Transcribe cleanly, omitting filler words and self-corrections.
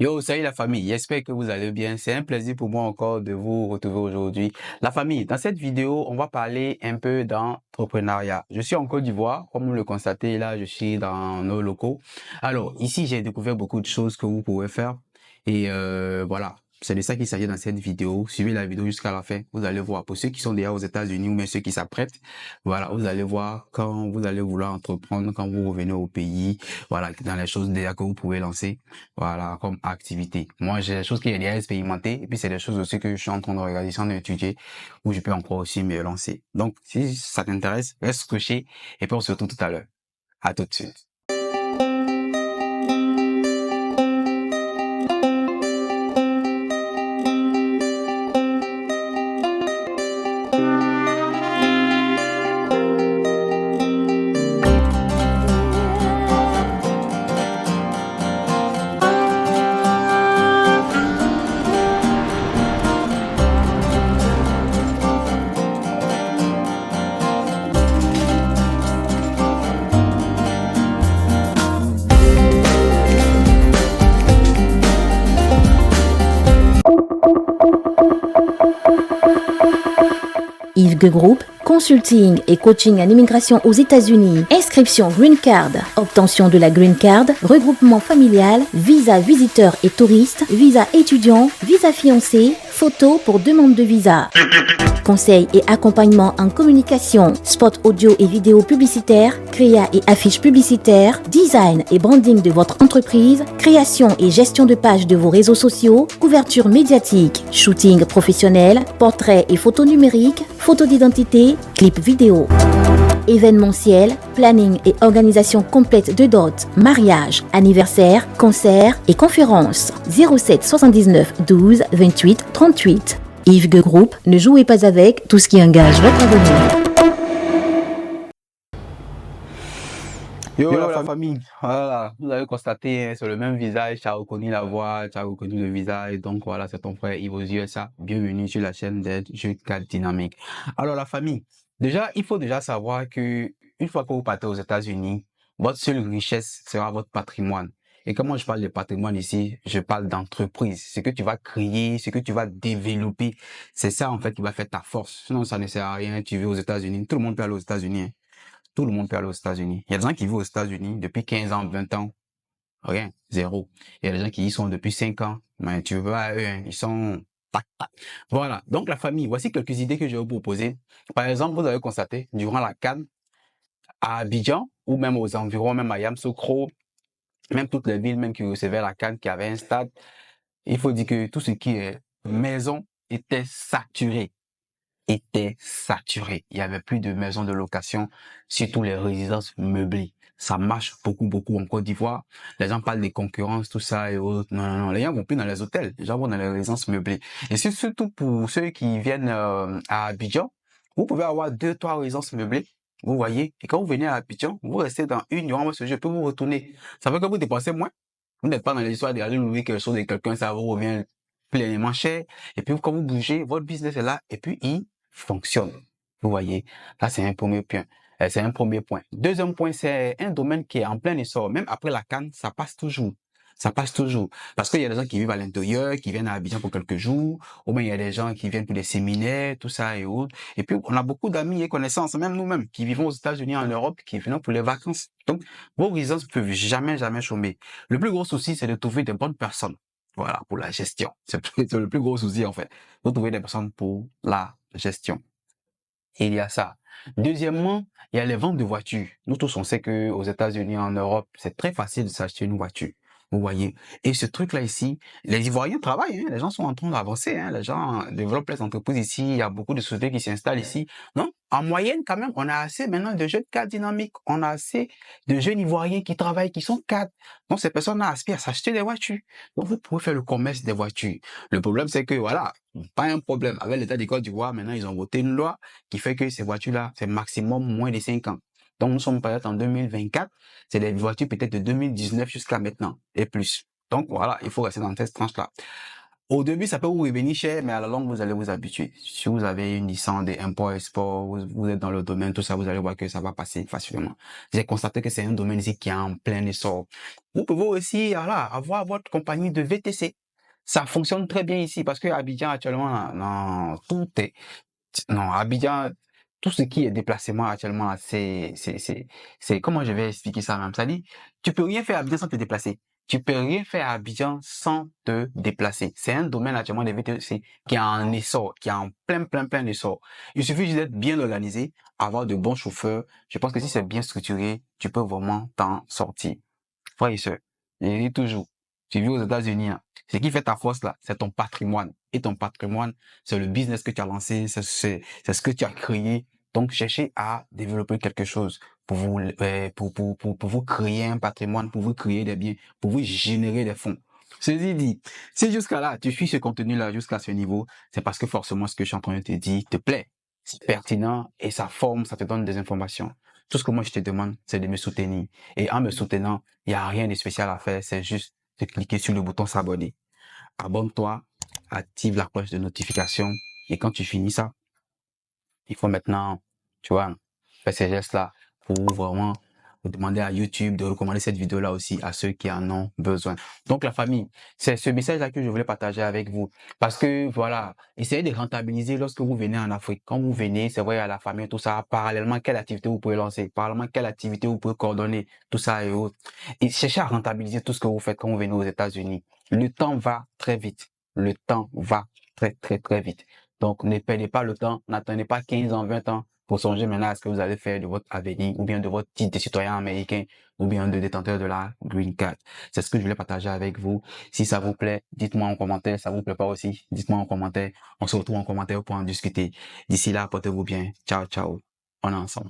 Yo, salut la famille, j'espère que vous allez bien. C'est un plaisir pour moi encore de vous retrouver aujourd'hui. La famille, dans cette vidéo, on va parler un peu d'entrepreneuriat. Je suis en Côte d'Ivoire, comme vous le constatez, là, je suis dans nos locaux. Alors, ici, j'ai découvert beaucoup de choses que vous pouvez faire. Et voilà, c'est de ça qu'il s'agit dans cette vidéo. Suivez la vidéo jusqu'à la fin, vous allez voir. Pour ceux qui sont déjà aux États-Unis ou même ceux qui s'apprêtent, voilà, vous allez voir quand vous allez vouloir entreprendre, quand vous revenez au pays, voilà, dans les choses déjà que vous pouvez lancer. Voilà, comme activité. Moi, j'ai des choses que j'ai déjà expérimentées, et puis c'est des choses aussi que je suis en train de regarder, en train d'étudier, où je peux encore aussi me lancer. Donc, si ça t'intéresse, reste couché, et puis on se retrouve tout à l'heure. À tout de suite. Yves Group, consulting et coaching en immigration aux États-Unis, inscription Green Card, obtention de la Green Card, regroupement familial, visa visiteur et touriste, visa étudiant, visa fiancé, photo pour demande de visa. Conseils et accompagnement en communication, spot audio et vidéo publicitaires, créa et affiches publicitaires, design et branding de votre entreprise, création et gestion de pages de vos réseaux sociaux, couverture médiatique, shooting professionnel, portraits et photos numériques, photos d'identité, clips vidéo. Événementiel, planning et organisation complète de dot, mariage, anniversaire, concerts et conférences. 07 79 12 28 38. Yves Group, ne jouez pas avec tout ce qui engage votre avenir. Yo, la famille, voilà, vous avez constaté, hein, c'est le même visage, tu as reconnu la voix, tu as reconnu le visage, donc voilà, c'est ton frère Yves aux USA. Bienvenue sur la chaîne d'aide Jeux 4 Dynamique. Alors la famille, déjà, il faut déjà savoir que une fois que vous partez aux États-Unis, votre seule richesse sera votre patrimoine. Et quand moi je parle de patrimoine ici, je parle d'entreprise. Ce que tu vas créer, ce que tu vas développer, c'est ça en fait qui va faire ta force. Sinon, ça ne sert à rien. Tu vis aux États-Unis, tout le monde peut aller aux États-Unis, hein. Tout le monde peut aller aux États-Unis. Il y a des gens qui vivent aux États-Unis depuis 15 ans, 20 ans. Rien, zéro. Il y a des gens qui y sont depuis 5 ans. Mais tu veux pas eux, hein, ils sont tac, tac. Voilà. Donc, la famille, voici quelques idées que je vais vous proposer. Par exemple, vous avez constaté, durant la CAN, à Abidjan, ou même aux environs, même à Yamoussoukro, même toutes les villes même qui recevaient la CAN, qui avaient un stade, il faut dire que tout ce qui est maison était saturé. Était saturé. Il y avait plus de maisons de location, surtout les résidences meublées. Ça marche beaucoup, beaucoup en Côte d'Ivoire. Les gens parlent des concurrences, tout ça et autres. Non, non, non. Les gens vont plus dans les hôtels. Les gens vont dans les résidences meublées. Et c'est surtout pour ceux qui viennent à Abidjan, vous pouvez avoir 2, 3 résidences meublées. Vous voyez. Et quand vous venez à Abidjan, vous restez dans une durant votre séjour, puis vous retournez. Ça fait que vous dépensez moins. Vous n'êtes pas dans l'histoire d'aller louer quelque chose de quelqu'un, ça vous revient pleinement cher. Et puis, quand vous bougez, votre business est là. Et puis, il fonctionne. Vous voyez, là, c'est un premier point. C'est un premier point. Deuxième point, c'est un domaine qui est en plein essor. Même après la CAN, ça passe toujours. Ça passe toujours. Parce qu'il y a des gens qui vivent à l'intérieur, qui viennent à Abidjan pour quelques jours, ou bien il y a des gens qui viennent pour des séminaires, tout ça et autres. Et puis, on a beaucoup d'amis et connaissances, même nous-mêmes, qui vivons aux États-Unis, en Europe, qui viennent pour les vacances. Donc, vos résidences ne peuvent jamais, jamais chômer. Le plus gros souci, c'est de trouver des bonnes personnes. Voilà, pour la gestion. C'est le plus gros souci, en fait. Vous trouvez des personnes pour la gestion. Et il y a ça. Deuxièmement, il y a les ventes de voitures. Nous tous, on sait que aux États-Unis, en Europe, c'est très facile de s'acheter une voiture. Vous voyez. Et ce truc-là ici, les Ivoiriens travaillent, hein. Les gens sont en train d'avancer, hein. Les gens développent les entreprises ici. Il y a beaucoup de sociétés qui s'installent ici. Non? En moyenne, quand même, on a assez maintenant de jeunes cadres dynamiques. On a assez de jeunes Ivoiriens qui travaillent, qui sont cadres. Donc, ces personnes-là aspirent à s'acheter des voitures. Donc, vous pouvez faire le commerce des voitures. Le problème, c'est que, voilà, pas un problème. Avec l'État du Côte d'Ivoire, maintenant, ils ont voté une loi qui fait que ces voitures-là, c'est maximum moins de 5 ans. Donc, nous sommes peut-être en 2024, c'est des voitures peut-être de 2019 jusqu'à maintenant et plus. Donc, voilà, il faut rester dans cette tranche-là. Au début, ça peut vous revenir cher, mais à la longue, vous allez vous habituer. Si vous avez une licence d'import-export, vous êtes dans le domaine, tout ça, vous allez voir que ça va passer facilement. J'ai constaté que c'est un domaine ici qui est en plein essor. Vous pouvez aussi, voilà, avoir votre compagnie de VTC. Ça fonctionne très bien ici parce que Abidjan, actuellement, non, tout est, non, Abidjan, tout ce qui est déplacement actuellement, là, comment je vais expliquer ça même? Ça dit, tu peux rien faire à Abidjan sans te déplacer. Tu peux rien faire à Abidjan sans te déplacer. C'est un domaine actuellement de VTC qui est en essor, qui est en plein essor. Il suffit juste d'être bien organisé, avoir de bons chauffeurs. Je pense que si c'est bien structuré, tu peux vraiment t'en sortir. Frère et sœurs, je dis toujours, tu vis aux États-Unis, hein, ce qui fait ta force là, c'est ton patrimoine. Et ton patrimoine, c'est le business que tu as lancé, c'est ce que tu as créé. Donc, cherchez à développer quelque chose pour vous, pour vous créer un patrimoine, pour vous créer des biens, pour vous générer des fonds. Ceci dit, si jusqu'à là, tu suis ce contenu-là jusqu'à ce niveau, c'est parce que forcément ce que je suis en train de te dire te plaît. C'est pertinent et ça forme, ça te donne des informations. Tout ce que moi je te demande, c'est de me soutenir. Et en me soutenant, il n'y a rien de spécial à faire, c'est juste de cliquer sur le bouton s'abonner. Abonne-toi, active la cloche de notification et quand tu finis ça, il faut maintenant, tu vois, faire ces gestes-là pour vraiment demander à YouTube de recommander cette vidéo-là aussi à ceux qui en ont besoin. Donc la famille, c'est ce message-là que je voulais partager avec vous. Parce que voilà, essayez de rentabiliser lorsque vous venez en Afrique. Quand vous venez, c'est vrai, à la famille, tout ça, parallèlement, quelle activité vous pouvez lancer, parallèlement, quelle activité vous pouvez coordonner, tout ça et autres. Et cherchez à rentabiliser tout ce que vous faites quand vous venez aux États-Unis. Le temps va très vite. Le temps va très vite. Donc, ne perdez pas le temps, n'attendez pas 15 ans, 20 ans pour songer maintenant à ce que vous allez faire de votre avenir ou bien de votre titre de citoyen américain ou bien de détenteur de la Green Card. C'est ce que je voulais partager avec vous. Si ça vous plaît, dites-moi en commentaire. Ça vous plaît pas aussi, dites-moi en commentaire. On se retrouve en commentaire pour en discuter. D'ici là, portez-vous bien. Ciao, ciao. On est ensemble.